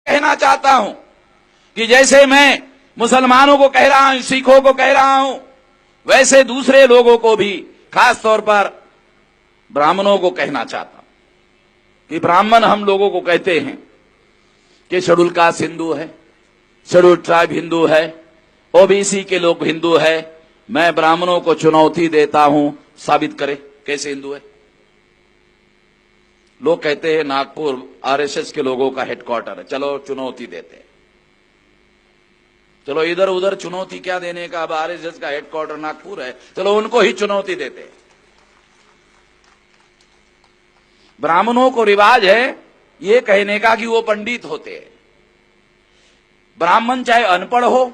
कहना चाहता हूं कि जैसे मैं मुसलमानों को कह रहा हूं, सिखों को कह रहा हूं, वैसे दूसरे लोगों को भी, खास तौर पर ब्राह्मणों को कहना चाहता हूं कि ब्राह्मण हम लोगों को कहते हैं कि शेड्यूल कास्ट हिंदू है, शेड्यूल ट्राइब हिंदू है, ओबीसी के लोग हिंदू है। मैं ब्राह्मणों को चुनौती देता हूं, साबित करें कैसे हिंदू है। लोग कहते हैं नागपुर आरएसएस के लोगों का हेडक्वार्टर है, चलो चुनौती देते हैं। चलो इधर उधर चुनौती क्या देने का, अब आरएसएस का हेडक्वार्टर नागपुर है, चलो उनको ही चुनौती देते हैं। ब्राह्मणों को रिवाज है ये कहने का कि वो पंडित होते हैं। ब्राह्मण चाहे अनपढ़ हो,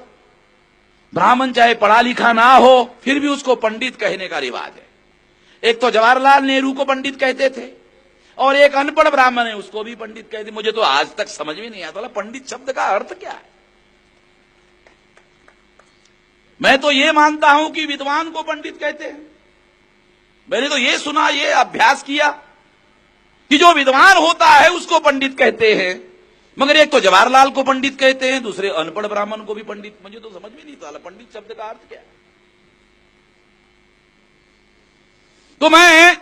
ब्राह्मण चाहे पढ़ा लिखा ना हो, फिर भी उसको पंडित कहने का रिवाज है। एक तो जवाहरलाल नेहरू को पंडित कहते थे और एक अनपढ़ ब्राह्मण है उसको भी पंडित कहते। मुझे तो आज तक समझ में नहीं आता पंडित शब्द का अर्थ क्या है। मैं तो ये मानता हूं कि विद्वान को पंडित कहते हैं। मैंने तो ये सुना, ये अभ्यास किया कि जो विद्वान होता है उसको पंडित कहते हैं, मगर एक तो जवाहरलाल को पंडित कहते हैं, दूसरे अनपढ़ ब्राह्मण को भी पंडित। मुझे तो समझ में नहीं आता पंडित शब्द का अर्थ क्या है। तो मैं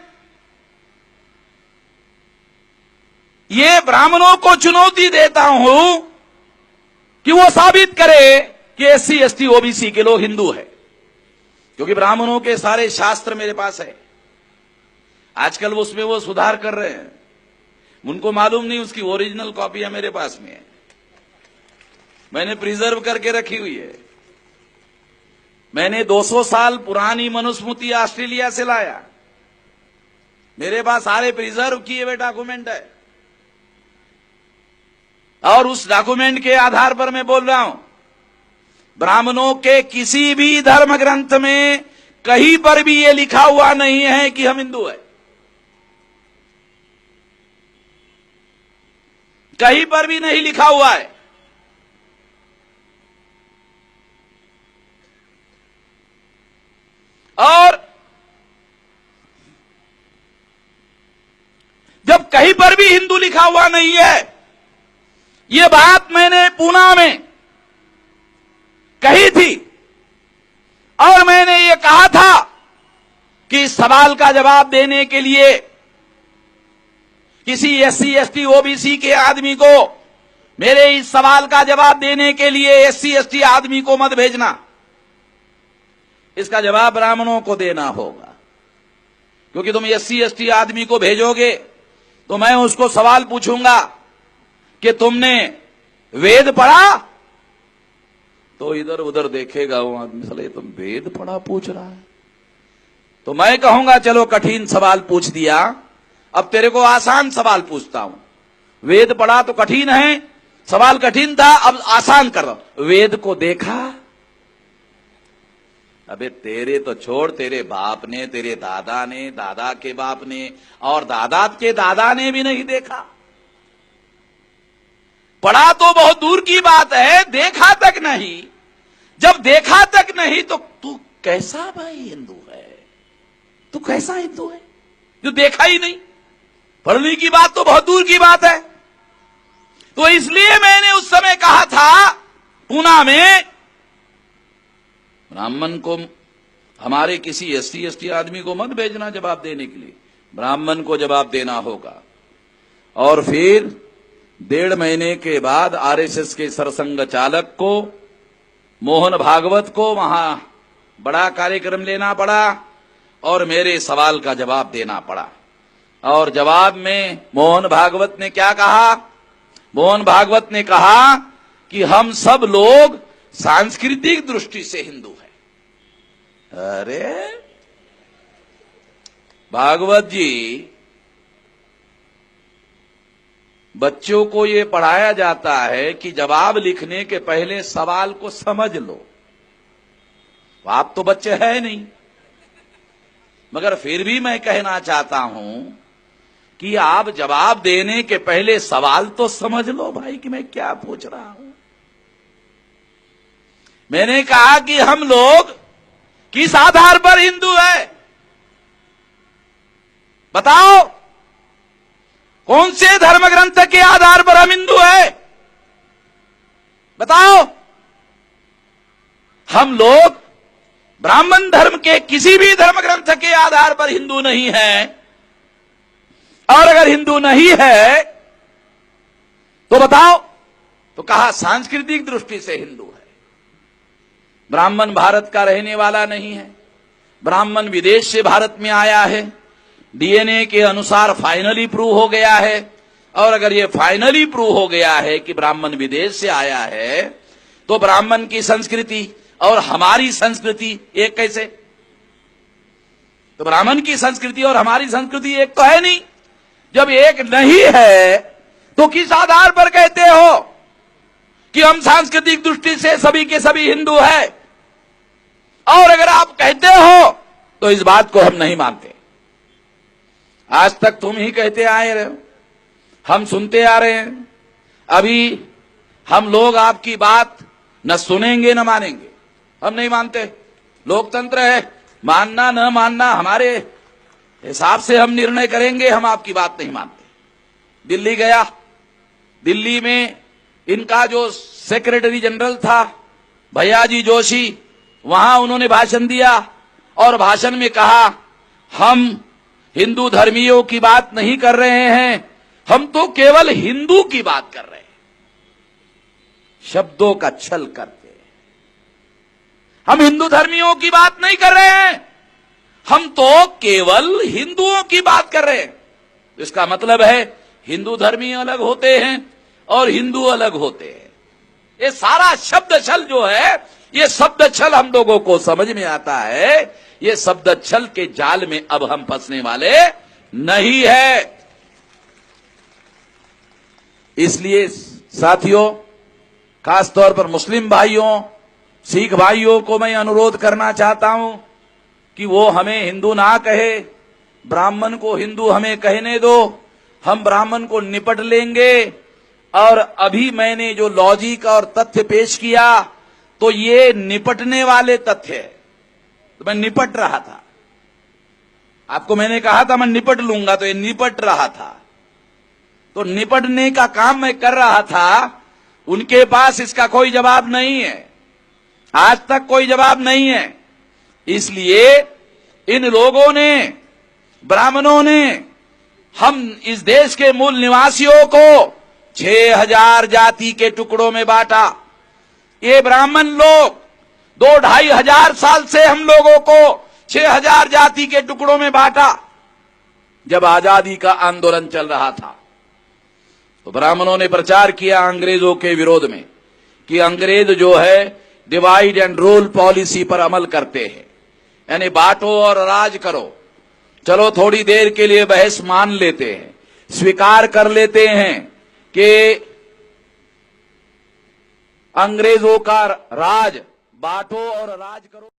ये ब्राह्मणों को चुनौती देता हूं कि वो साबित करे कि एससी एसटी ओबीसी के लोग हिंदू है, क्योंकि ब्राह्मणों के सारे शास्त्र मेरे पास है। आजकल वो उसमें वो सुधार कर रहे हैं, उनको मालूम नहीं उसकी ओरिजिनल कॉपियां मेरे पास में है, मैंने प्रिजर्व करके रखी हुई है। मैंने 200 साल पुरानी मनुस्मृति ऑस्ट्रेलिया से लाया, मेरे पास सारे प्रिजर्व किए हुए डॉक्यूमेंट है और उस डॉक्यूमेंट के आधार पर मैं बोल रहा हूं ब्राह्मणों के किसी भी धर्म ग्रंथ में कहीं पर भी ये लिखा हुआ नहीं है कि हम हिंदू है। कहीं पर भी नहीं लिखा हुआ है। और जब कहीं पर भी हिंदू लिखा हुआ नहीं है, ये बात मैंने पूना में कही थी और मैंने ये कहा था कि इस सवाल का जवाब देने के लिए किसी एससी एसटी ओबीसी के आदमी को, मेरे इस सवाल का जवाब देने के लिए एससी एसटी आदमी को मत भेजना, इसका जवाब ब्राह्मणों को देना होगा। क्योंकि तुम एससी एसटी आदमी को भेजोगे तो मैं उसको सवाल पूछूंगा कि तुमने वेद पढ़ा, तो इधर उधर देखेगा वो आदमी, साले तुम वेद पढ़ा पूछ रहा है। तो मैं कहूंगा चलो कठिन सवाल पूछ दिया, अब तेरे को आसान सवाल पूछता हूं। वेद पढ़ा तो कठिन है, सवाल कठिन था, अब आसान कर दो। वेद को देखा? अबे तेरे तो छोड़, तेरे बाप ने, तेरे दादा ने, दादा के बाप ने और दादा के दादा ने भी नहीं देखा। पढ़ा तो बहुत दूर की बात है, देखा तक नहीं। जब देखा तक नहीं तो तू कैसा भाई हिंदू है? तू कैसा हिंदू है जो देखा ही नहीं? पढ़ने की बात तो बहुत दूर की बात है। तो इसलिए मैंने उस समय कहा था पूना में, ब्राह्मण को, हमारे किसी एससी एसटी आदमी को मत भेजना जवाब देने के लिए, ब्राह्मण को जवाब देना होगा। और फिर 1.5 महीने के बाद आरएसएस के सरसंघ चालक को, मोहन भागवत को वहां बड़ा कार्यक्रम लेना पड़ा और मेरे सवाल का जवाब देना पड़ा। और जवाब में मोहन भागवत ने क्या कहा? मोहन भागवत ने कहा कि हम सब लोग सांस्कृतिक दृष्टि से हिंदू हैं। अरे भागवत जी, बच्चों को ये पढ़ाया जाता है कि जवाब लिखने के पहले सवाल को समझ लो। आप तो बच्चे हैं नहीं, मगर फिर भी मैं कहना चाहता हूं कि आप जवाब देने के पहले सवाल तो समझ लो भाई कि मैं क्या पूछ रहा हूं। मैंने कहा कि हम लोग किस आधार पर हिंदू है, बताओ। कौन से धर्म ग्रंथ के आधार पर हम हिंदू है? बताओ, हम लोग ब्राह्मण धर्म के किसी भी धर्म ग्रंथ के आधार पर हिंदू नहीं है, और अगर हिंदू नहीं है तो बताओ, तो कहा सांस्कृतिक दृष्टि से हिंदू है। ब्राह्मण भारत का रहने वाला नहीं है, ब्राह्मण विदेश से भारत में आया है, डीएनए के अनुसार फाइनली प्रूव हो गया है। और अगर ये फाइनली प्रूव हो गया है कि ब्राह्मण विदेश से आया है, तो ब्राह्मण की संस्कृति और हमारी संस्कृति एक कैसे? तो ब्राह्मण की संस्कृति और हमारी संस्कृति एक तो है नहीं। जब एक नहीं है तो किस आधार पर कहते हो कि हम सांस्कृतिक दृष्टि से सभी के सभी हिंदू है? और अगर आप कहते हो तो इस बात को हम नहीं मानते। आज तक तुम ही कहते आए रहे हो, हम सुनते आ रहे हैं। अभी हम लोग आपकी बात न सुनेंगे न मानेंगे, हम नहीं मानते। लोकतंत्र है, मानना न मानना हमारे हिसाब से हम निर्णय करेंगे, हम आपकी बात नहीं मानते। दिल्ली गया, दिल्ली में इनका जो सेक्रेटरी जनरल था भैयाजी जोशी, वहां उन्होंने भाषण दिया और भाषण में कहा हम हिंदू धर्मियों की बात नहीं कर रहे हैं, हम तो केवल हिंदू की बात कर रहे हैं। शब्दों का छल करते हैं। हम हिंदू धर्मियों की बात नहीं कर रहे हैं, हम तो केवल हिंदुओं की बात कर रहे हैं। इसका मतलब है हिंदू धर्मी अलग होते हैं और हिंदू अलग होते हैं। ये सारा शब्द छल जो है, ये शब्द छल हम लोगों को समझ में आता है। ये शब्द छल के जाल में अब हम फंसने वाले नहीं है। इसलिए साथियों, खासतौर पर मुस्लिम भाइयों, सिख भाइयों को मैं अनुरोध करना चाहता हूं कि वो हमें हिंदू ना कहे, ब्राह्मण को हिंदू हमें कहने दो, हम ब्राह्मण को निपट लेंगे। और अभी मैंने जो लॉजिक और तथ्य पेश किया, तो ये निपटने वाले तथ्य है। तो मैं निपट रहा था, आपको मैंने कहा था मैं निपट लूंगा, तो ये निपट रहा था। तो निपटने का काम मैं कर रहा था, उनके पास इसका कोई जवाब नहीं है, आज तक कोई जवाब नहीं है। इसलिए इन लोगों ने, ब्राह्मणों ने, हम इस देश के मूल निवासियों को 6000 जाति के टुकड़ों में बांटा। ये ब्राह्मण लोग 2-2.5 हजार साल से हम लोगों को 6000 जाति के टुकड़ों में बांटा। जब आजादी का आंदोलन चल रहा था तो ब्राह्मणों ने प्रचार किया अंग्रेजों के विरोध में कि अंग्रेज जो है डिवाइड एंड रूल पॉलिसी पर अमल करते हैं, यानी बांटो और राज करो। चलो थोड़ी देर के लिए बहस मान लेते हैं, स्वीकार कर लेते हैं कि अंग्रेजों का राज बांटो और राज करो।